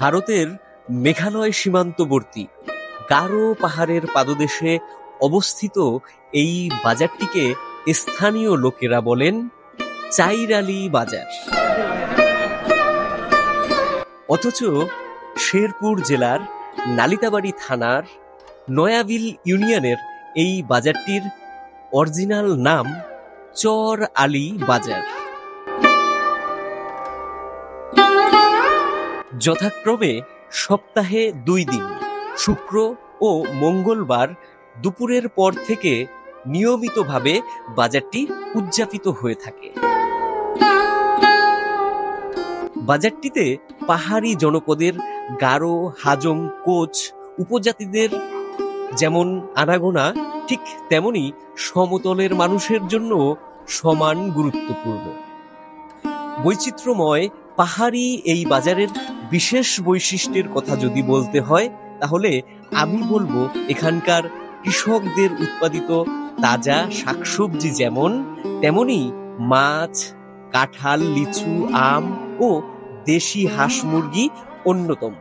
ভারতের মেঘালয় সীমান্তবর্তী গারো পাহাড়ের পাদদেশে অবস্থিত এই বাজারটিকে স্থানীয় লোকেরা বলেন চাইরালি বাজার। অথচ শেরপুর জেলার নালিতাবাড়ি থানার নয়াবিল ইউনিয়নের এই বাজারটির অরিজিনাল নাম চর আলী বাজার। যথাক্রমে সপ্তাহে 2 দিন শুক্র ও মঙ্গলবার দুপুরের পর থেকে নিয়মিতভাবে বাজারটি উদযাপিত হয়ে থাকে। বাজারটিতে পাহাড়ি জনপদের গারো, হাজং, কোচ উপজাতিদের যেমন আনাগোনা, ঠিক তেমনি সমতলের মানুষের জন্য সমান গুরুত্বপূর্ণ। বৈচিত্র্যময় পাহাড়ি এই বাজারের বিশেষ বৈশিষ্ট্যের কথা যদি বলতে হয় তাহলে আমি বলবো এখানকার কৃষকদের উৎপাদিত তাজা শাকসবজি যেমন তেমনি মাছ, কাঁঠাল, লিচু, আম ও দেশি হাঁস মুরগি অন্যতম।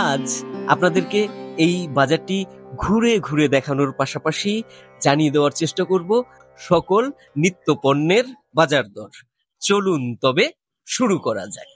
আজ আপনাদেরকে এই বাজারটি ঘুরে ঘুরে দেখানোর পাশাপাশি জানিয়ে দেওয়ার চেষ্টা করব সকল নিত্য পণ্যের বাজার দর। চলুন তবে শুরু করা যাক।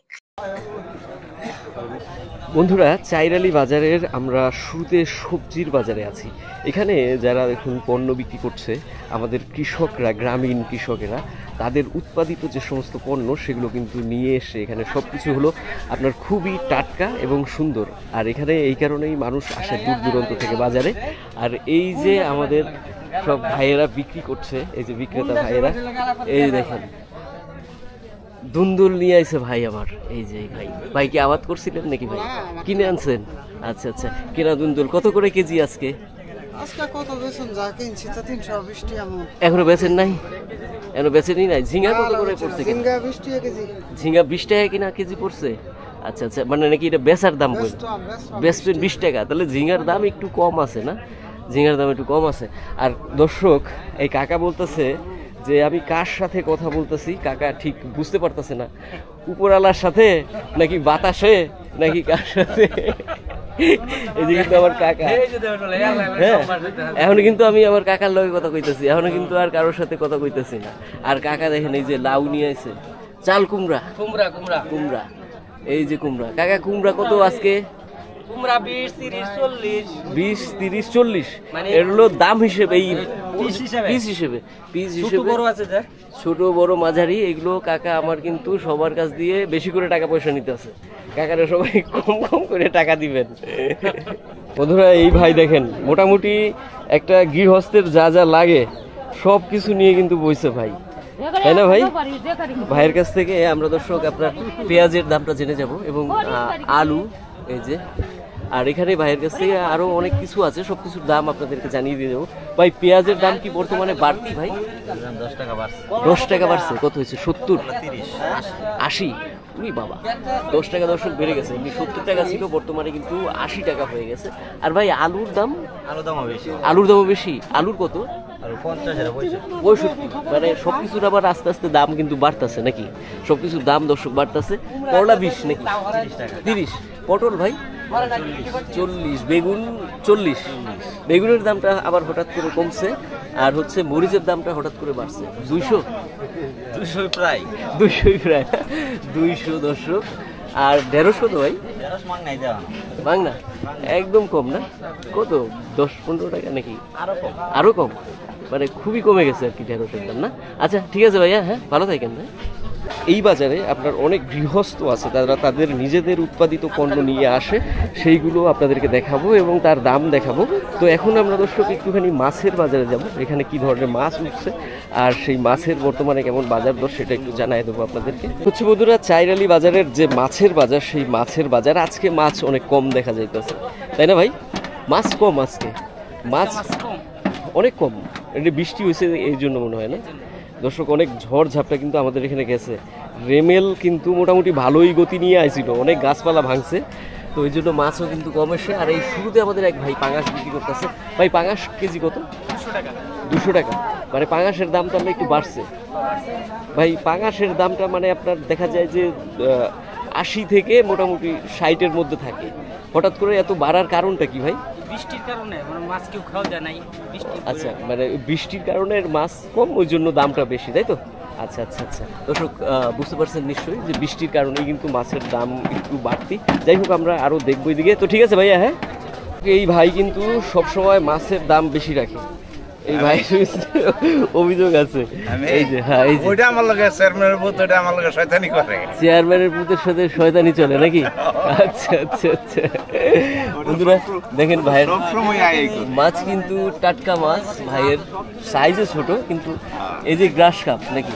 বন্ধুরা, চাইরালি বাজারের আমরা শুরুতে সবজির বাজারে আছি। এখানে যারা দেখুন পণ্য বিক্রি করছে আমাদের কৃষকরা, গ্রামীণ কৃষকেরা, তাদের উৎপাদিত যে সমস্ত পণ্য সেগুলো কিন্তু নিয়ে এসে এখানে সব কিছু হলো আপনার খুবই টাটকা এবং সুন্দর। আর এখানে এই কারণেই মানুষ আসে দূর দূরান্ত থেকে বাজারে। আর এই যে আমাদের সব ভাইয়েরা বিক্রি করছে, এই যে বিক্রেতা ভাইয়েরা, এই দেখেন দুন্দুল নিয়ে আইছে ভাই আমার। এই যে ভাই কি আবাদ করছিলেন নাকি ভাই? কিনে আনছেন? আচ্ছা আচ্ছা, কেনা দুন্দুল কত করে কেজি আজকে? এখনো বেচেন নাই? এখনো বেচেনই নাই? ঝিঙ্গা কত করে পড়ছে? ঝিঙ্গা 20 টাকা কিনা কেজি পড়ছে? আচ্ছা আচ্ছা, মানে নাকি এটা বেচার দাম করে বেচবেন 20 টাকা? তাহলে ঝিঙ্গার দাম একটু কম আছে না? ঝিঙ্গার দাম একটু কম আছে। আর দর্শক, এই কাকা বলতেছে যে আমি কার সাথে কথা বলতেছি কাকা ঠিক বুঝতে পারতেছে না, উপরওয়ালার সাথে নাকি বাতাসে নাকি কার সাথে। এই যে কিন্তু আমার কাকা, হ্যাঁ এখনো কিন্তু আমি আমার কাকার লগে কথা কইতেছি, এখনো কিন্তু আর কারোর সাথে কথা কইতেছি না। আর কাকা দেখেন এই যে লাউ নিয়ে আসে, চাল কুমড়া, কুমড়া, এই যে কুমড়া। কাকা কুমড়া কত আজকে? 20, 30, 40 এর হলো দাম হিসেবে, পিস হিসেবে ছোট বড় মাঝারি এগুলো কাকা আমার কিন্তু সবার কাছ দিয়ে বেশি করে টাকা পয়সা নিতে আছে। কাকারা সবাই কম কম করে টাকা দিবেন। বন্ধুরা, এই ভাই দেখেন মোটামুটি একটা গৃহস্থের যা যা লাগে সব কিছু নিয়ে কিন্তু বইছে ভাই, তাই না ভাই? ভাইয়ের কাছ থেকে আমরা দর্শক আপনার পেঁয়াজের দামটা জেনে যাব এবং আলু, এই যে। আর এখানে ভাইয়ের কাছ থেকে আরো অনেক কিছু আছে, সবকিছুর দাম আপনাদেরকে জানিয়ে দিয়ে দেবো। ভাই পেঁয়াজের দাম কি বর্তমানে বাড়তি ভাই? 10 টাকা বাড়ছে। কত হয়েছে? 70, 80? উনি বাবা, 10 টাকা দর্শক বেড়ে গেছে। এমনি 70 টাকা ছিল, বর্তমানে কিন্তু 80 টাকা হয়ে গেছে। আর ভাই আলুর দামও বেশি। আলুর কত? 65, মানে সবকিছুর আবার আস্তে আস্তে দাম কিন্তু বাড়তেছে নাকি? সবকিছুর দাম দর্শক বাড়তেছে। করলা 20 নাকি 30, পটল ভাই 40, বেগুন 40। বেগুনের দামটা আবার হঠাৎ করে কমছে, আর হচ্ছে মরিচের দামটা হঠাৎ করে বাড়ছে 200 প্রায় 200 দর্শক। আর 150 তো ভাই মাংনা একদম কম না, কত 10-15 টাকা নাকি আরো কম, মানে খুবই কমে গেছে আর কি 150-এর দাম না। আচ্ছা ঠিক আছে ভাইয়া, হ্যাঁ ভালো থাকেন। এই বাজারে আপনার অনেক গৃহস্থ আছে, তারা তাদের নিজেদের উৎপাদিত পণ্য নিয়ে আসে, সেইগুলো আপনাদেরকে দেখাবো এবং তার দাম দেখাবো। তো এখন আমরা দর্শক একটুখানি মাছের বাজারে যাব, এখানে কি ধরনের মাছ উঠছে আর সেই মাছের বর্তমানে কেমন বাজার দর সেটা একটু জানাই দেবো আপনাদেরকে। হচ্ছে বন্ধুরা, চাইরালি বাজারের যে মাছের বাজার, সেই মাছের বাজার আজকে মাছ অনেক কম দেখা যাইতেছে, তাই না ভাই? মাছ কম আজকে, মাছ অনেক কম। এটা বৃষ্টি হয়েছে এই জন্য মনে হয় না দর্শক, অনেক ঝড় ঝাপটা কিন্তু আমাদের এখানে গেছে। রেমেল কিন্তু মোটামুটি ভালোই গতি নিয়ে আইছিল, অনেক গাছপালা ভাঙছে, তো ওই জন্য মাছও কিন্তু কম এসে। আর এই শুরুতে আমাদের এক ভাই পাঙাশ বিক্রি করতেছে। ভাই পাঙাশ কেজি কত? 200 টাকা। মানে পাঙাশের দামটা আমরা একটু বাড়ছে ভাই। পাঙাশের দামটা মানে আপনার দেখা যায় যে 80 থেকে মোটামুটি 60-এর মধ্যে থাকে। হঠাৎ করে এত বাড়ার কারণটা কি ভাই? বৃষ্টির কারণে, মানে মাছ কেউ খাওয়া যায় নাই। আচ্ছা, মানে বৃষ্টির কারণে মাছ কম, ওই জন্য দামটা বেশি, তাই তো? আচ্ছা আচ্ছা আচ্ছা দর্শক, বুঝতে পারছেন নিশ্চয়ই যে বৃষ্টির কারণেই কিন্তু মাছের দাম একটু বাড়তি। যাই হোক, আমরা আরও দেখবো এদিকে। তো ঠিক আছে ভাইয়া, হ্যাঁ। এই ভাই কিন্তু সবসময় মাছের দাম বেশি রাখে, এই ভাই অভিযোগ আছে। এই যে হ্যাঁ, এই যে ওইটা আমার লগে চেয়ারম্যানের ভূত, ওইটা আমার লগে শয়তানি করে। চেয়ারম্যানের ভূতের সাথে শয়তানি চলে নাকি? আচ্ছা আচ্ছা আচ্ছা বন্ধুরা দেখেন, ভাইয়ের মাছ কিন্তু টাটকা মাছ, ভাইয়ের সাইজে ছোট, কিন্তু এই যে গ্রাস কাপ নাকি,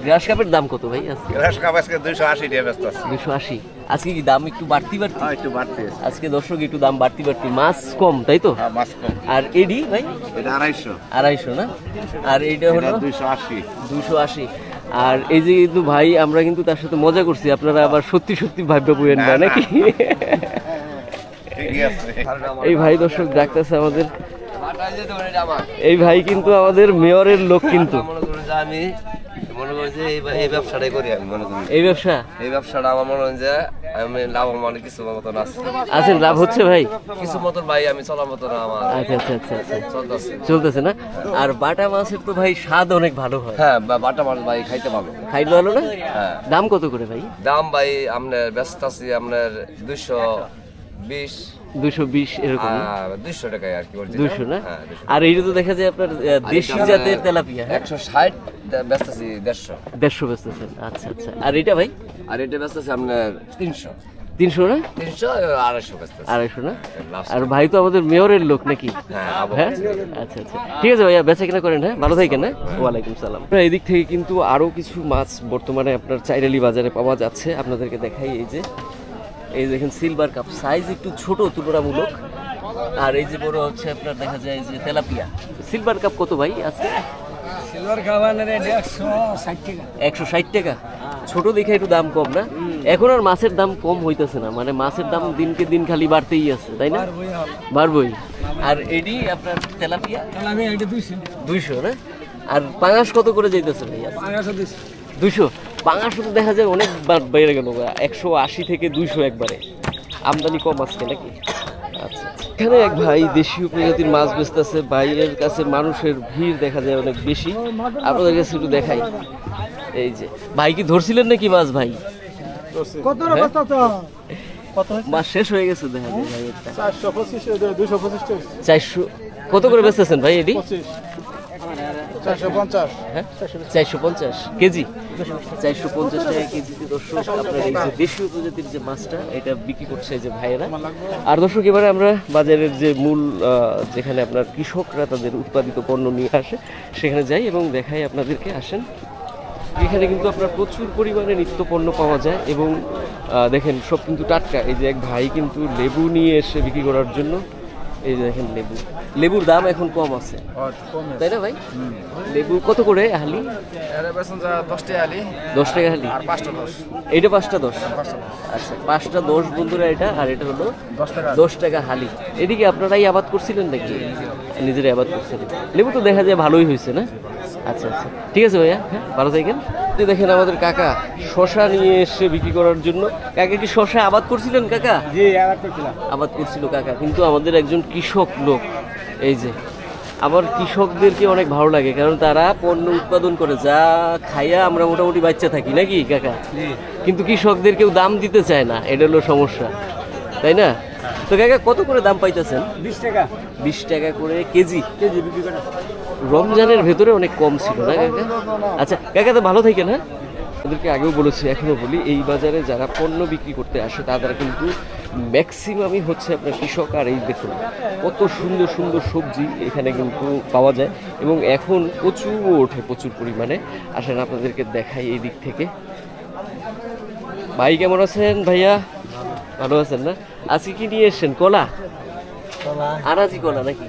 গ্রাস কাপের দাম কত ভাই? গ্রাস কাপ আজকে 280 টাকা ব্যস্ত আছে। 280। আজকে কি দাম একটু বাড়তি? একটু বাড়তি আজকে দর্শক, একটু দাম বাড়তি। মাছ কম, তাই তো? হ্যাঁ, মাছ কম। আর এডি ভাই? এটা 250 না? আর এইটা হলো 280। আর এই যে কিন্তু ভাই, আমরা কিন্তু তার সাথে মজা করছি, আপনারা আবার সত্যি সত্যি ভাববে বুঝেন না নাকি? এই ভাই দর্শক ডাকতেছে আমাদের, এই ভাই কিন্তু আমাদের মেয়রের লোক, কিন্তু আমি মনে করি যে এই ব্যবসাটাই করি। আমি মনে করি এই ব্যবসাটা আমার মনে হয় যে আমি লাভবান কিছু মতন আছে। লাভ হচ্ছে ভাই কিছু মতন ভাই, আমি চলার মতন আমার। আচ্ছা আচ্ছা আচ্ছা চলতেছে না? আর বাটা মাছের তো ভাই স্বাদ অনেক ভালো হয়। হ্যাঁ, বাটা মাছ ভাই খাইতে ভালো না? হ্যাঁ। দাম কত করে ভাই? দাম ভাই আপনার ব্যস্ত আছি আপনার 220 এরকম, 200 টাকায় আর কি। 200 না? আর এইটা তো দেখা যায় আপনার দেশি জাতের তেলাপিয়া 160 ব্যস্ত আছি, 150 বেচতেছেন। আচ্ছা আচ্ছা। আর এটা ভাই? আর এটা ব্যস্ত আছে আপনার 300 না? 250 250 না? আর ভাই তো আমাদের মেয়রের লোক নাকি? হ্যাঁ আচ্ছা আচ্ছা ঠিক আছে ভাইয়া, বেচা কিনা করেন। হ্যাঁ, ভালো থাকেন। হ্যাঁ, ওয়ালাইকুম সালাম। এদিক থেকে কিন্তু আরো কিছু মাছ বর্তমানে আপনার চাইরালি বাজারে পাওয়া যাচ্ছে, আপনাদেরকে দেখাই। এই দেখেন সিলভার কাপ, সাইজ একটু ছোট তুলনামূলক। আর এই যে বড় হচ্ছে আপনার দেখা যায় যে তেলাপিয়া। সিলভার কাপ কত ভাই আজকে? সিলভার কাপ 160 টাকা। 160 টাকা। ছোট দেখে একটু দাম কম না? এখন আর মাছের দাম কম হইতেছে না, মানে মাছের দাম দিনকে দিন খালি বাড়তেই আছে, তাই না? বাড়বই। আর এডি আপনার তেলাপিয়া 200 না? আর পাঙাশ কত করে যাইতেছে ভাই? 200। পাঙাশ তো দেখা যায় অনেক বেড়ে গেল, 180 থেকে 200 একবারে। আমদানি কম আসছে নাকি? আচ্ছা, এখানে এক ভাই দেশীয় প্রজাতির মাছ বেচতেছে। ভাইয়ের কাছে মানুষের ভিড় দেখা যায় অনেক বেশি, আপনাদের কাছে একটু দেখাই। এই যে ভাই, কি ধরছিলেন নাকি মাছ ভাই? মাছ শেষ হয়ে গেছে দেখা যায় ভাই। 400 কত করে বেচতেছেন ভাই এটি? 450 কেজি। 450 টাকা কেজিতে দর্শক আপনার এই যে দেশীয় প্রজাতির যে মাছটা, এটা বিক্রি করছে এই যে ভাইয়েরা। আর দর্শক, এবারে আমরা বাজারের যে মূল যেখানে আপনার কৃষকরা তাদের উৎপাদিত পণ্য নিয়ে আসে, সেখানে যাই এবং দেখাই আপনাদেরকে। আসেন, এখানে কিন্তু আপনার প্রচুর পরিমাণে নিত্য পণ্য পাওয়া যায় এবং দেখেন সব কিন্তু টাটকা। এই যে এক ভাই কিন্তু লেবু নিয়ে এসে বিক্রি করার জন্য, এই যে দেখেন লেবু, লেবুর দাম এখন কম আছে তাই না ভাই? লেবু কত করে হালি? 10 টাকা হালি। এইটা 5টা 10। আচ্ছা 5টা 10 বন্ধুরা এটা, আর এটা হলো 10 টাকা হালি। এদিকে আপনারাই আবাদ করছিলেন নাকি? নিজেরাই আবাদ করছিলেন। লেবু তো দেখা যায় ভালোই হয়েছে না? আচ্ছা আচ্ছা ঠিক আছে ভাইয়া, হ্যাঁ ভালো থাকেন। দেখেন আমাদের কাকা শশা নিয়ে এসে বিক্রি করার জন্য। কাকা কি শশা আবাদ করছিলেন কাকা? জি আবার করছিলাম। আবাদ করছিল কাকা, কিন্তু আমাদের একজন কৃষক লোক। এই যে আবার কৃষকদেরকে অনেক ভালো লাগে, কারণ তারা পণ্য উৎপাদন করে যা খাইয়া আমরা মোটামুটি বাচ্চা থাকি নাকি কাকা? কিন্তু কৃষকদের কেউ দাম দিতে চায় না, এটা হলো সমস্যা তাই না? তো কাকা কত করে দাম পাইতেছেন? 20 টাকা। 20 টাকা করে কেজি বিক্রি করা। রমজানের ভেতরে অনেক কম ছিল না কাকা? আচ্ছা কাকা তো ভালো থাকেন। হ্যাঁ ওদেরকে আগেও বলেছি এখনো বলি, এই বাজারে যারা পণ্য বিক্রি করতে আসে তারা কিন্তু ম্যাক্সিমামই হচ্ছে আপনার কৃষক। আর এই দেখুন কত সুন্দর সুন্দর সবজি এখানে কিন্তু পাওয়া যায়, এবং এখন প্রচুর ওঠে প্রচুর পরিমাণে। আসেন আপনাদেরকে দেখাই এই দিক থেকে। ভাই কেমন আছেন? ভাইয়া ভালো আছেন না? আজকে কি নিয়ে এসছেন? কলা, আনাজি কলা নাকি?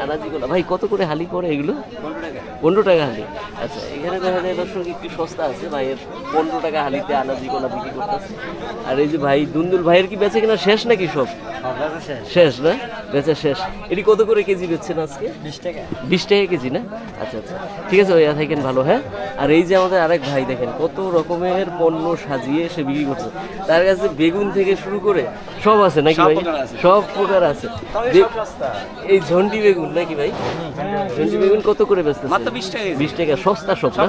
আনাজি কলা। ভাই কত করে হালি পড়ে এগুলো? 15 টাকা হালি। আচ্ছা এখানে দেখা যায় দর্শক একটু সস্তা আছে, ভাইয়ের 15 টাকা হালিতে আনাজি কলা বিক্রি করতেছে। আর এই যে ভাই দুন্দুল ভাইয়ের কি বেচে কিনা শেষ নাকি সব? শেষ না, বেচা শেষ। এটি কত করে কেজি বেচছেন আজকে? 20 টাকা। 20 টাকা কেজি না? আচ্ছা আচ্ছা ঠিক আছে ভাইয়া থাকেন ভালো। হ্যাঁ আর এই যে আমাদের আরেক ভাই দেখেন কত রকমের পণ্য সাজিয়ে সে বিক্রি করছে। তার কাছে বেগুন থেকে শুরু করে সব আছে নাকি ভাই? সব প্রকার আছে। এই ঝন্ডি বেগুন নাকি ভাই? ঝন্ডি বেগুন কত করে বেচতেছে? মাত্র 20 টাকা। 20 টাকা, সস্তা সব না?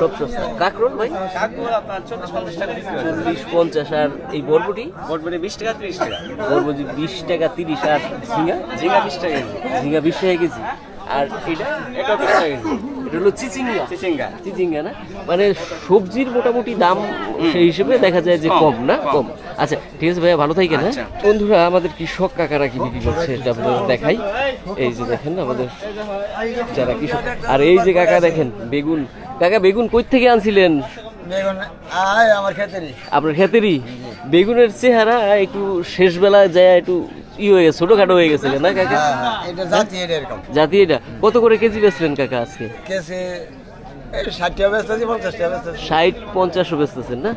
সব সস্তা। কাকরোল ভাই? কাকুর আপনার 40-50 টাকা বিক্রি হয়। 40-50। আর এই বরবটি? বটবটি 20 টাকা 30 টাকা। বরবটি 20 টাকা 30। আর ঝিঙ্গা? ঝিঙ্গা 20 টাকা কেজি। ঝিঙ্গা 20 টাকা কেজি। আর এটা? এটা 20 টাকা কেজি। এটা হলো চিচিঙ্গা। চিচিঙ্গা। চিচিঙ্গা না? মানে সবজির মোটামুটি দাম সেই হিসেবে দেখা যায় যে কম না? কম। আচ্ছা ঠিক আছে ভাইয়া ভালো থাকেন। হ্যাঁ বন্ধুরা আমাদের কৃষক কাকারা কি বিক্রি করছে এটা আপনাদের দেখাই। এই যে দেখেন আমাদের যারা কৃষক। আর এই যে কাকা দেখেন বেগুন। কাকা বেগুন কই থেকে আনছিলেন? বেগুন আমার ক্ষেতেরই। আপনার ক্ষেতেরই? বেগুনের চেহারা একটু শেষ বেলায় যায় একটু হয়ে গেছে, ছোটখাটো হয়ে গেছে না কাকা? এটা জাতি এরকম। জাতি এটা কত করে কেজি বেচলেন কাকা আজকে? কেসে 60 টাকা বেচতেছি, 50 টাকা বেচতেছি। 60-50 বেচতেছেন না?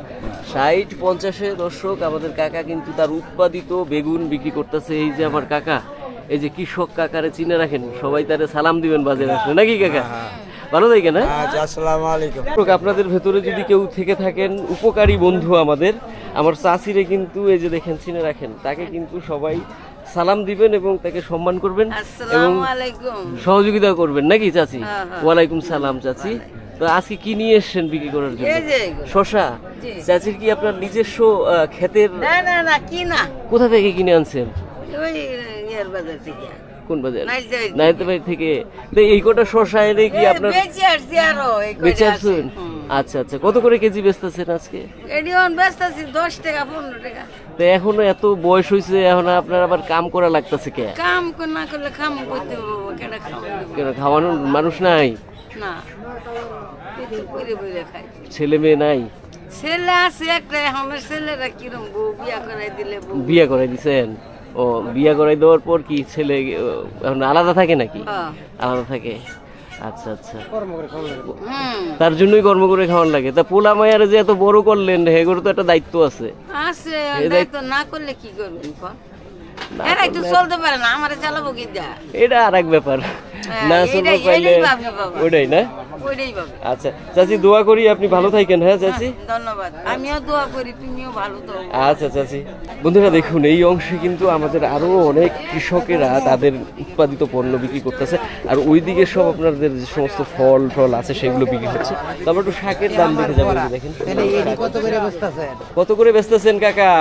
60-50-এ দর্শক আমাদের কাকা কিন্তু তার উৎপাদিত বেগুন বিক্রি করতেছে। এই যে আমার কাকা, এই যে কৃষক কাকারে চিনে রাখেন, সবাই তারে সালাম দিবেন বাজারে আসলে নাকি কাকা? ভালো থাকেন। হ্যাঁ আসসালামু আলাইকুম। আপনাদের ভেতরে যদি কেউ থেকে থাকেন উপকারী বন্ধু আমাদের, আমার চাচিরে কিন্তু এই যে দেখেন চিনে রাখেন, তাকে কিন্তু সবাই সালাম দিবেন এবং তাকে সম্মান করবেন এবং সহযোগিতা করবেন নাকি চাচি? ওয়ালাইকুম সালাম চাচি। তো আজকে কি নিয়ে এসেছেন বিক্রি করার জন্য? শশা। চাচির কি আপনার নিজস্ব ক্ষেতের? না কি না, কোথা থেকে কিনে আনছেন? ওই ইয়ার বাজার থেকে। কোন বাজার? নাইতে থেকে। তো এই কটা শশা এনে কি আপনার বেচে আসছি আরো বেচে আসছেন? আচ্ছা আচ্ছা কত করে কেজি বেচতেছেন আজকে? এডিওন বেচতেছি 10 টাকা 15 টাকা। তো এখনো এত বয়স হয়েছে, এখন আপনার আবার কাম করা লাগতেছে কে? কাম না করলে কাম করতে কেডা খাও? কেন খাওয়ানোর মানুষ নাই? না পেটে পরে পরে খাই। ছেলে মেয়ে নাই? ছেলে আছে একটা, আমার ছেলেরা কিরম বউ বিয়া করাই দিলে বউ। বিয়া করাই দিছেন? ও বিয়া করাই দেওয়ার পর কি ছেলে এখন আলাদা থাকে নাকি? আলাদা থাকে। আচ্ছা আচ্ছা তার জন্যই কর্ম করে খাওয়ান লাগে। তা পোলা মায়ারে যে এত বড় করলেন, হেগোর তো একটা দায়িত্ব আছে। আছে দায়িত্ব না করলে কি করবেন? এরা একটু চলতে পারে না, আমারে চালাবো কি দা? এটা আর এক ব্যাপার, না চলতে পারলে ওইটাই না? আচ্ছা চাচি দোয়া করি আপনি ভালো থাকেন। হ্যাঁ চাচি ধন্যবাদ, আমিও দোয়া করি তুমিও ভালো থাকো। আচ্ছা চাচি। বন্ধুরা দেখুন এই অংশে কিন্তু আমাদের আরো অনেক কৃষকেরা তাদের উৎপাদিত পণ্য বিক্রি করতেছে, আর ওইদিকে সব আপনাদের যে সমস্ত ফল টল আছে সেগুলো বিক্রি হচ্ছে। তারপর একটু শাকের দাম দেখে যাবেন। দেখেন কত করে বেচতেছেন কাকা?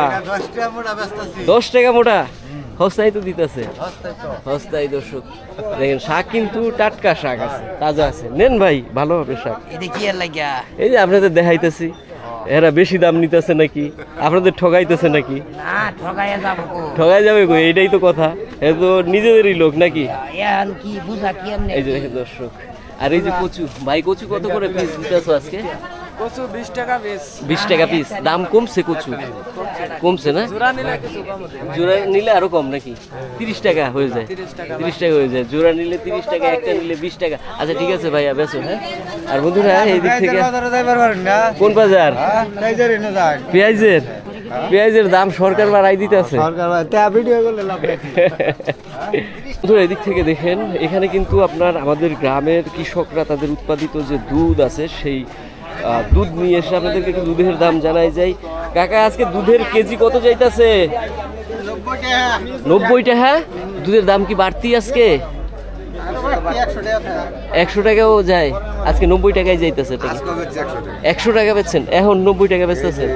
10 টাকা মোটা। হস্তাই তো দিতেছে, হস্তাই দর্শক দেখেন। শাক কিন্তু টাটকা শাক আছে, তাজা আছে। নেন ভাই ভালো হবে শাক। এই যে আপনাদের দেখাইতেছি, এরা বেশি দাম নিতেছে নাকি? আপনাদের ঠগাইতেছে নাকি? ঠগাই যাবে কই? এইটাই তো কথা। এ তো নিজেদেরই লোক নাকি? এই যে দেখেন দর্শক। আর এই যে কচু ভাই, কচু কত করে পিস দিতেছো আজকে? কচু 20 টাকা পিস। 20 টাকা পিস। দাম কমছে কচু? কমছে না? জোড়া নিলে কিছু কম হবে। জোড়া নিলে আরো কম নাকি? 30 টাকা হয়ে যায়। 30 টাকা হয়ে যায়। জোড়া নিলে 30 টাকা, একটা নিলে 20 টাকা। আচ্ছা ঠিক আছে ভাইয়া, বেচো। হ্যাঁ, আর বন্ধুরা এই দিক থেকে কোন বাজার? পেঁয়াজের। পেঁয়াজের দাম সরকার বাড়াই দিতেছে। বন্ধুরা এদিক থেকে দেখেন, এখানে কিন্তু আপনার আমাদের গ্রামের কৃষকরা তাদের উৎপাদিত যে দুধ আছে সেই দুধ নিয়ে এসে আপনাদেরকে একটু দুধের দাম জানাই যায়। কাকা আজকে দুধের কেজি কত যাইতাছে? 90 টাকা। দুধের দাম কি বাড়তি আজকে? 100 টাকাও যায় আজকে? 90 টাকায় যাইতেছে। 100 টাকা বেচছেন এখন? 90 টাকা বেচতেছে?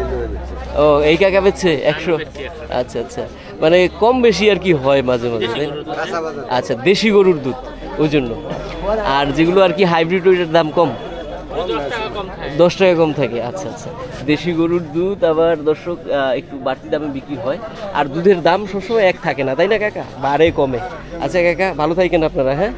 ও এই কাকা বেচছে 100। আচ্ছা আচ্ছা, মানে কম বেশি আর কি হয় মাঝে মাঝে। আচ্ছা, দেশি গরুর দুধ ওই জন্য। আর যেগুলো আর কি হাইব্রিড, ওইটার দাম কম, 10 টাকা কম থাকে। আচ্ছা আচ্ছা, দেশি গরুর দুধ আবার দর্শক একটু বাড়তি দামে বিক্রি হয়। আর দুধের দাম সবসময় এক থাকে না, তাই না কাকা? বাড়ে কমে। আচ্ছা কাকা, ভালো থাকেন আপনারা। হ্যাঁ,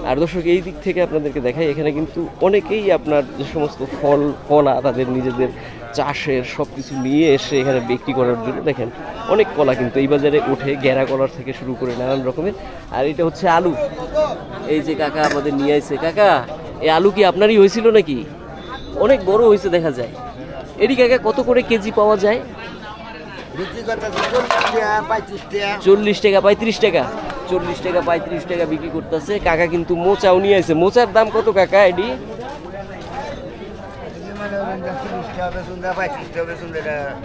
আর দর্শক এই দিক থেকে আপনাদেরকে দেখাই, এখানে কিন্তু অনেকেই আপনার যে সমস্ত ফল কলা তাদের নিজেদের চাষের সব কিছু নিয়ে এসে এখানে বিক্রি করার জন্য দেখেন অনেক কলা কিন্তু এই বাজারে ওঠে, গেরা কলার থেকে শুরু করে নানান রকমের। আর এটা হচ্ছে আলু, এই যে কাকা আমাদের নিয়ে আসছে। কাকা এই আলু কি আপনারই হয়েছিল নাকি? অনেক বড় হয়েছে দেখা যায়। এটি কাকা কত করে কেজি পাওয়া যায়? 40 টাকা 35 টাকা। 40 টাকা 35 টাকা বিক্রি করতেছে কাকা। কিন্তু মোচাও নিয়ে আসছে। মোচার দাম কত কাকা এটি?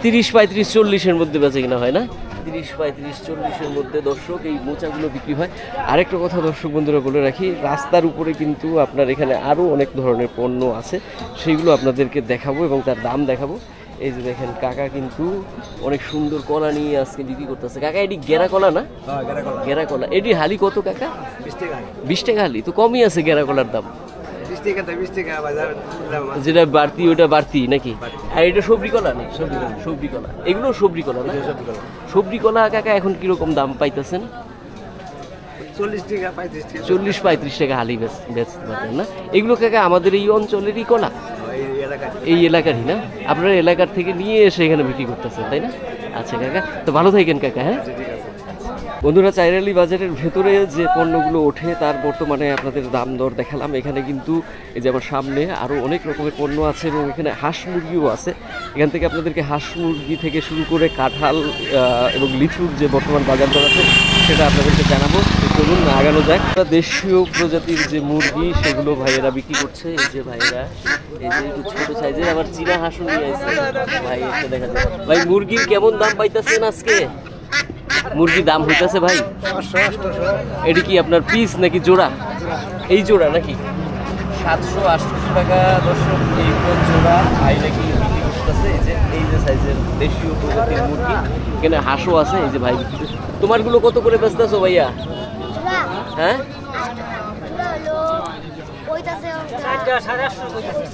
30 35 40-এর মধ্যে বেচে কিনা হয় না? 30 35 40-এর মধ্যে দর্শক এই মোচাগুলো বিক্রি হয়। আরেকটা কথা দর্শক বন্ধুরা বলে রাখি, রাস্তার উপরে কিন্তু আপনার এখানে আরও অনেক ধরনের পণ্য আছে, সেইগুলো আপনাদেরকে দেখাবো এবং তার দাম দেখাবো। এই যে দেখেন কাকা কিন্তু অনেক সুন্দর কলা নিয়ে আজকে বিক্রি করতেছে। কাকা এটি গেরা কলা না? গেরা কলা। এটি হালি কত কাকা? 20 টাকা হালি। তো কমই আছে গেরা কলার দাম। যেটা বাড়তি ওটা বাড়তি নাকি? আর এটা সবরি কলা নেই? সবরি কলা, এগুলো সবরি কলা না? সবরি কলা কাকা এখন কিরকম দাম পাইতেছেন? 40-35 টাকা হালি বেচতে পারবেন না? এগুলো কাকা আমাদের এই অঞ্চলেরই কলা, এই এলাকারই না? আপনার এলাকার থেকে নিয়ে এসে এখানে বিক্রি করতেছেন, তাই না? আচ্ছা কাকা, তো ভালো থাকেন কাকা। হ্যাঁ বন্ধুরা, চাইরালি বাজারের ভেতরে যে পণ্যগুলো ওঠে তার বর্তমানে আপনাদের দাম দর দেখালাম। এখানে কিন্তু এই যে আমার সামনে আরও অনেক রকমের পণ্য আছে এবং এখানে হাঁস মুরগিও আছে। এখান থেকে আপনাদেরকে হাঁস মুরগি থেকে শুরু করে কাঁঠাল এবং লিচুর যে বর্তমান বাজার দর আছে সেটা আপনাদেরকে জানাবো। চলুন আগানো যাক। দেশীয় প্রজাতির যে মুরগি সেগুলো ভাইয়েরা বিক্রি করছে। এই যে ভাইয়েরা এই যে একটু ছোট সাইজের আবার চীনা হাঁসও নিয়ে আসছে ভাই, এসে দেখা যায়। ভাই মুরগির কেমন দাম পাইতেছেন আজকে? মুরগির দাম হইতেছে ভাই? এটি কি আপনার পিস নাকি জোড়া? এই জোড়া নাকি? 700-800 টাকা দর্শক এই জোড়া ভাই নাকি বিক্রি করতেছে। এই যে সাইজের দেশীয় প্রজাতির মুরগি। এখানে হাঁসও আছে। এই যে ভাই বিক্রি করছে। তোমারগুলো কত করে বেচতেছো ভাইয়া? হ্যাঁ,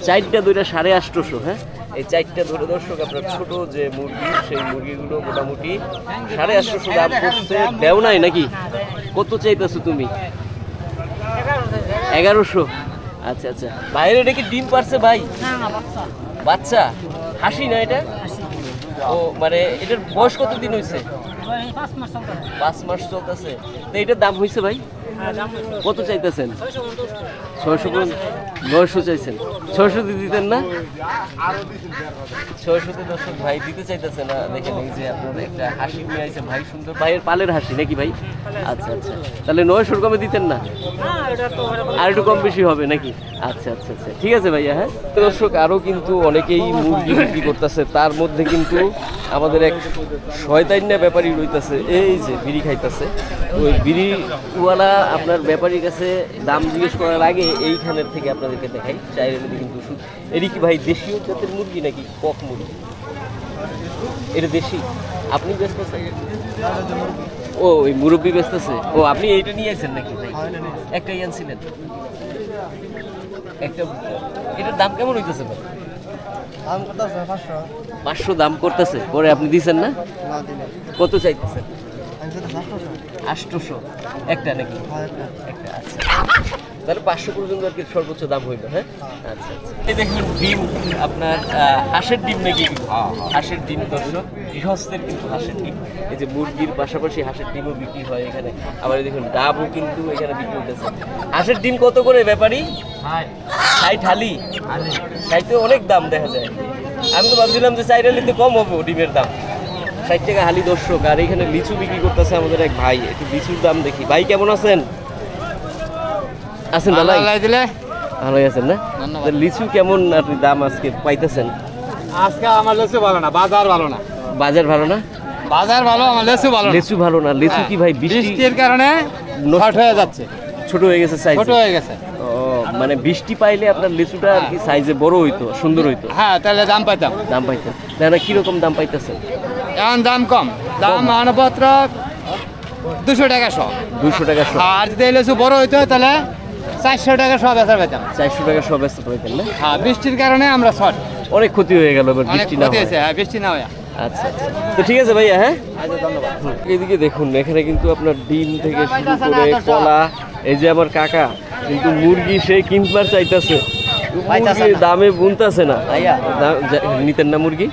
4টা 2টা 850। হ্যাঁ, এই 4টা ধরে দর্শক আপনার ছোট যে মুরগি সেই মুরগিগুলো মোটামুটি 850 দাম করছে। দেও নাই নাকি? কত চাইতেছো তুমি? 1100। আচ্ছা আচ্ছা, বাইরে এটা কি ডিম পারছে ভাই? বাচ্চা হাসি না এটা? ও মানে এটার বয়স কত দিন হয়েছে? 5 মাস চলতেছে। তো এটার দাম হয়েছে ভাই কত চাইতেছেন? 900 চাইছেন। 600 দিতেন না? 600 দর্শক ভাই দিতে চাইতেছে না। দেখেন এই যে আপনার একটা হাসি নিয়ে আসছে ভাই, সুন্দর। ভাইয়ের পালের হাসি নাকি ভাই? আচ্ছা আচ্ছা, তাহলে 900 কমে দিতেন না? আর একটু কম বেশি হবে নাকি? আচ্ছা আচ্ছা আচ্ছা, ঠিক আছে ভাইয়া। হ্যাঁ দর্শক, আরও কিন্তু অনেকেই মুরগি বিক্রি করতেছে। তার মধ্যে কিন্তু আমাদের এক শয়তান্না ব্যাপারী রইতেছে, এই যে বিড়ি খাইতেছে। ওই বিড়িওয়ালা আপনার ব্যাপারীর কাছে দাম জিজ্ঞেস করার আগে এইখানের থেকে আপনাদেরকে দেখাই। চাইরালিতে কিন্তু এটি কি ভাই দেশীয় জাতের মুরগি নাকি কক মুরগি? এটা দেশি। আপনি বেচতেছেন? ও ওই মুরব্বি বেচতেছে। ও আপনি এইটা নিয়ে আসেন নাকি ভাই? একটাই আনছিলেন? একটা। এটার দাম কেমন হইতেছে ভাই? 500 দাম করতেছে। পরে আপনি দিচ্ছেন না? কত চাইতেছেন? 800 একটা নাকি? একটা। আচ্ছা তাহলে 500 পর্যন্ত আর কি সর্বোচ্চ দাম হইলো। হ্যাঁ, আচ্ছা আচ্ছা। এই দেখুন ডিম, আপনার হাঁসের ডিম নাকি? হাঁসের ডিম দর্শক, গৃহস্থের কিন্তু হাঁসের ডিম। এই যে মুরগির পাশাপাশি হাঁসের ডিমও বিক্রি হয় এখানে। আবার এই দেখুন ডাবও কিন্তু এখানে বিক্রি হতেছে। হাঁসের ডিম কত করে ব্যাপারী? 60 হালি। 60 অনেক দাম দেখা যায়। আমি তো ভাবছিলাম যে 4 হালিতে কম হবে ডিমের দাম। 60 টাকা হালি দর্শক। আর এখানে লিচু বিক্রি করতেছে আমাদের এক ভাই। একটু লিচুর দাম দেখি। ভাই কেমন আছেন? আছেন ভালো? ভালোই আছেন না? লিচু কেমন আপনি দাম আজকে পাইতেছেন? আজকে আমার লিচু ভালো না, বাজার ভালো না। বাজার ভালো না? বাজার ভালো, আমার লিচু ভালো না। লিচু ভালো না। লিচু কি ভাই বৃষ্টির কারণে নষ্ট হয়ে যাচ্ছে, ছোট হয়ে গেছে সাইজ? ছোট হয়ে গেছে। ও মানে বৃষ্টি পাইলে আপনার লিচুটা আর কি সাইজে বড় হইতো, সুন্দর হইতো। হ্যাঁ, তাহলে দাম পাইতাম। দাম পাইতেন না? কিরকম দাম পাইতেছেন এখন? দাম কম, দাম মানপত্র 200 টাকা শো। 200 টাকা শো। আর যদি লিচু বড় হইতো তাহলে 400 টাকা শো বেচা পেতাম। 400 টাকা শো বেচতে পাইতেন না? হ্যাঁ, বৃষ্টির কারণে আমরা শর্ট। অনেক ক্ষতি হয়ে গেল এবার অনেক বৃষ্টি না ক্ষতি হওয়ায়। হয়েছে। হ্যাঁ, বৃষ্টি না হয়। আচ্ছা আচ্ছা, তো ঠিক আছে ভাইয়া। হ্যাঁ, আচ্ছা, ধন্যবাদ। এদিকে দেখুন, এখানে কিন্তু আপনার ডিম থেকে শুরু করে কলা। এই যে আমার কাকা কিন্তু মুরগি সে কিনবার চাইতেছে, মুরগির দামে বুনতেছে না। নিতেন না মুরগি?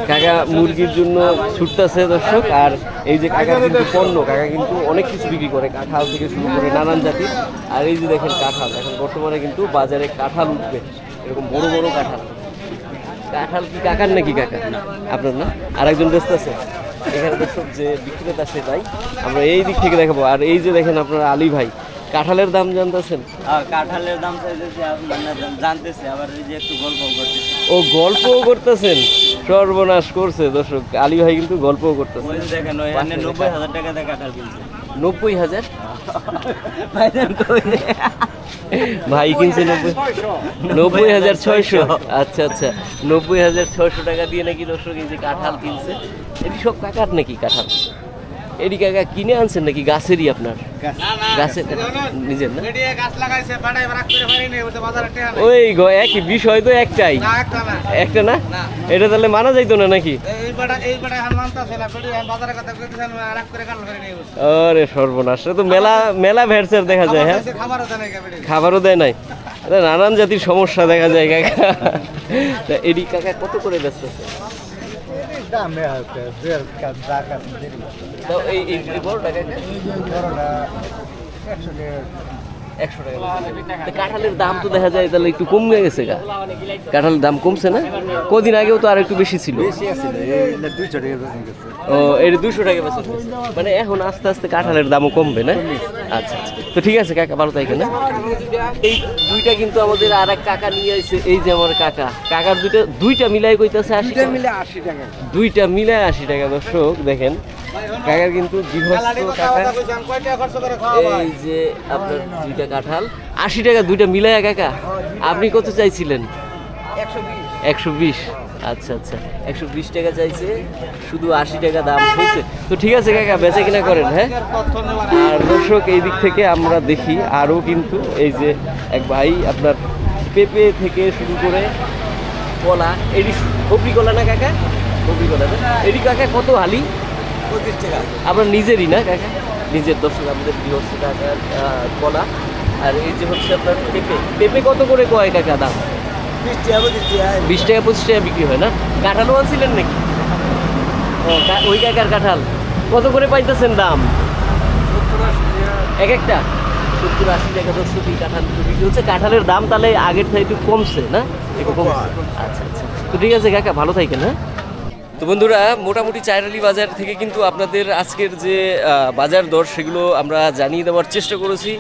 কাকা মুরগির জন্য ছুটতেছে দর্শক। আর এই যে কাকা কিন্তু পণ্য, কাকা কিন্তু অনেক কিছু বিক্রি করে, কাঁঠাল থেকে শুরু করে নানান জাতির। আর এই যে দেখেন কাঁঠাল, এখন বর্তমানে কিন্তু বাজারে কাঁঠাল উঠবে, এরকম বড় বড় কাঁঠাল। কাঁঠাল কি কাকার নাকি? কাকা আপনার না? আর একজন ব্যস্ত আছে এখানে দর্শক, যে বিক্রেতা সে তাই আমরা এই দিক থেকে দেখাবো। আর এই যে দেখেন আপনার আলী ভাই, কাঁঠালের দাম জানতেছেন? কাঁঠালের দাম জানতেছে, আবার এই যে একটু গল্প করতেছে। ও গল্পও করতেছেন? সর্বনাশ করছে দর্শক, আলী ভাই কিন্তু গল্পও করতেছে। দেখেন 90,000 টাকা দিয়ে কাঁঠাল কিনছে। 90,000? ভাই কিনছে 90,600। আচ্ছা আচ্ছা, 90,600 টাকা দিয়ে নাকি দর্শক এই যে কাঁঠাল কিনছে। এটি সব কাকার নাকি কাঁঠাল? এটি কাকা কিনে আনছেন নাকি গাছেরই আপনার? গাছের নিজের না? ওই একই বিষয় তো, একটাই একটা না? এটা তাহলে মানা যাইতো না নাকি? আরে সর্বনাশ, তো মেলা মেলা ভ্যাটসের দেখা যায়। হ্যাঁ, খাবারও দেয় নাই। নানান জাতির সমস্যা দেখা যায় কাকা। এডি কাকা কত করে ব্যস্ত আছে? কাঁঠালের দাম তো দেখা যায় তাহলে একটু কমে গেছে। কাঁঠালের দাম কমছে না? কদিন আগেও তো আর একটু বেশি ছিল। ও, এটা 200 টাকা বেচা, মানে এখন আস্তে আস্তে কাঁঠালের দামও কমবে না? আচ্ছা আচ্ছা, তো ঠিক আছে কাকা, ভালো থাকেন না? এই দুইটা কিন্তু আমাদের আর এক কাকা নিয়ে আসছে। এই যে আমার কাকা, কাকার দুইটা মিলাই কইতাছে 80 টাকা। দুইটা মিলাই 80 টাকা দর্শক। দেখেন কাকার কিন্তু গৃহস্থ কাকা। এই যে আপনার দুইটা কাঁঠাল 80 টাকা দুইটা মিলাই। কাকা আপনি কত চাইছিলেন? 120। আচ্ছা আচ্ছা, 120 টাকা চাইছে, শুধু 80 টাকা দাম হয়েছে। তো ঠিক আছে কাকা, বেচা কিনা করেন। হ্যাঁ, আর দর্শক এই দিক থেকে আমরা দেখি আরও কিন্তু এই যে এক ভাই আপনার পেঁপে থেকে শুরু করে কলা, এটি কপি কলা না কাকা? কপি কলা না? এটি কাকা কত হালি? 25 টাকা। আপনার নিজেরই না কাকা? নিজের দর্শক, আমাদের গৃহস্থ কাকার কলা। আর এই যে হচ্ছে আপনার পেঁপে, পেঁপে কত করে কয় কাকা দাম? 20 টাকা 20 টাকা 25 টাকা বিক্রি হয় না? কাঁঠালও আনছিলেন নাকি? ও, ওই কাকার কাঁঠাল কত করে পাইতেছেন দাম? এক একটা 70-80 টাকা দর্শক এই কাঁঠাল বিক্রি হচ্ছে। কাঁঠালের দাম তাহলে আগের থেকে একটু কমছে না? একটু কমছে। আচ্ছা আচ্ছা, তো ঠিক আছে কাকা, ভালো থাকেন। হ্যাঁ, তো বন্ধুরা মোটামুটি চাইরালি বাজার থেকে কিন্তু আপনাদের আজকের যে বাজার দর সেগুলো আমরা জানিয়ে দেওয়ার চেষ্টা করেছি।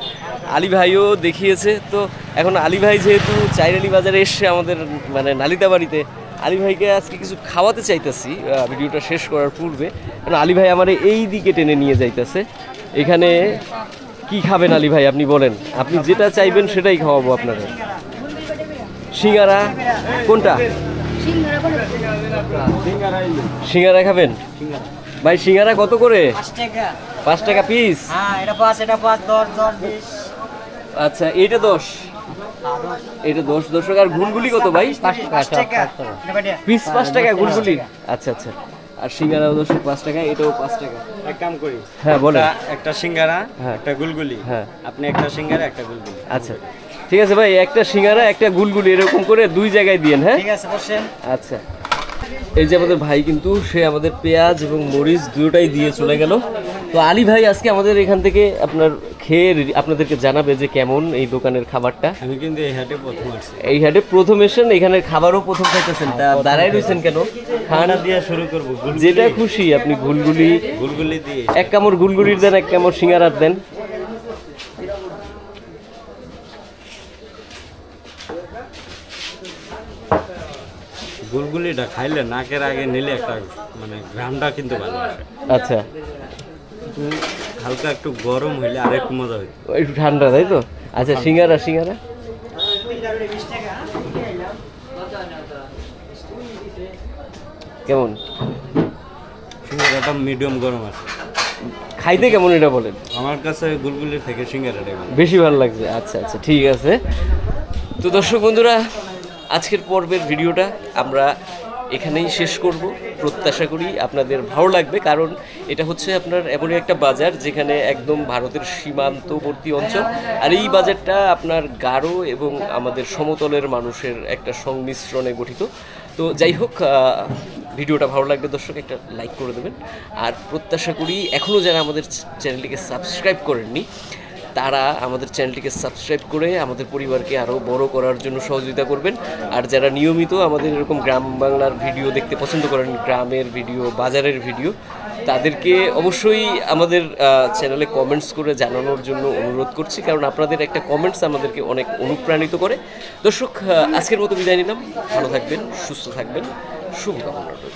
আলী ভাইও দেখিয়েছে। তো এখন আলী ভাই যেহেতু চাইরালি বাজারে এসছে আমাদের মানে নালিতা বাড়িতে, আলী ভাইকে আজকে কিছু খাওয়াতে চাইতেছি ভিডিওটা শেষ করার পূর্বে। কারণ আলী ভাই আমার এই দিকে টেনে নিয়ে যাইতেছে। এখানে কি খাবেন আলী ভাই আপনি বলেন? আপনি যেটা চাইবেন সেটাই খাওয়াবো আপনাদের। সিঙ্গারা কোনটা? সিঙ্গারা খাবেন ভাই? সিঙ্গারা কত করে? 5 টাকা পিস? আচ্ছা, এইটা 10, এটা 10 দর্শক। আর গুলগুলি কত ভাই? 5 টাকা পিস। 5 টাকা গুলগুলি? আচ্ছা আচ্ছা। আর সিঙ্গারাও দর্শক 5 টাকা, এটাও 5 টাকা। এক কাম করি, হ্যাঁ বলেন। একটা সিঙ্গারা, হ্যাঁ। একটা গুলগুলি। হ্যাঁ। আপনি একটা সিঙ্গারা, একটা গুলগুলি। আচ্ছা ঠিক আছে ভাই, একটা সিঙ্গারা একটা গুলগুলি এরকম করে 2 জায়গায় দিয়েন। হ্যাঁ ঠিক আছে, বসেন। আচ্ছা, এই যে আমাদের ভাই কিন্তু সে আমাদের পেঁয়াজ এবং মরিচ দুটোটাই দিয়ে চলে গেল। তো আলী ভাই আজকে আমাদের এখান থেকে আপনার খেয়ে আপনাদেরকে জানাবে যে কেমন এই দোকানের খাবারটা। আমি কিন্তু এই হাটে প্রথম আসছি। এই হাটে প্রথম এসেছেন, এখানের খাবারও প্রথম খাইতেছেন, তা দাঁড়াই রয়েছেন কেন? খানা দিয়ে শুরু করবো, যেটা খুশি আপনি। গুলগুলি গুলগুলি দিয়ে। এক কামড় গুলগুলির দেন, এক কামড় সিঙ্গারার দেন। গুলগুলিটা খাইলে নাকের আগে নিলে একটা মানে ঘ্রামটা কিন্তু ভালো আসে। আচ্ছা, কিন্তু হালকা একটু গরম হইলে আর একটু মজা হইতো। একটু ঠান্ডা তাই তো? আচ্ছা, সিঙ্গারা সিঙ্গারা কেমন? সিঙ্গারাটা মিডিয়াম গরম আছে। খাইতে কেমন এটা বলেন? আমার কাছে গুলগুলির থেকে সিঙ্গারাটা ভালো। বেশি ভালো লাগছে। আচ্ছা আচ্ছা ঠিক আছে। তো দর্শক বন্ধুরা, আজকের পর্বের ভিডিওটা আমরা এখানেই শেষ করব। প্রত্যাশা করি আপনাদের ভালো লাগবে, কারণ এটা হচ্ছে আপনার এমনই একটা বাজার যেখানে একদম ভারতের সীমান্তবর্তী অঞ্চল, আর এই বাজারটা আপনার গারো এবং আমাদের সমতলের মানুষের একটা সংমিশ্রণে গঠিত। তো যাই হোক, ভিডিওটা ভালো লাগলে দর্শক একটা লাইক করে দেবেন। আর প্রত্যাশা করি এখনও যারা আমাদের চ্যানেলটিকে সাবস্ক্রাইব করেননি তারা আমাদের চ্যানেলটিকে সাবস্ক্রাইব করে আমাদের পরিবারকে আরও বড় করার জন্য সহযোগিতা করবেন। আর যারা নিয়মিত আমাদের এরকম গ্রাম বাংলার ভিডিও দেখতে পছন্দ করেন, গ্রামের ভিডিও, বাজারের ভিডিও, তাদেরকে অবশ্যই আমাদের চ্যানেলে কমেন্টস করে জানানোর জন্য অনুরোধ করছি, কারণ আপনাদের একটা কমেন্টস আমাদেরকে অনেক অনুপ্রাণিত করে। দর্শক, আজকের মতো বিদায় নিলাম। ভালো থাকবেন, সুস্থ থাকবেন, শুভকামনা রইল।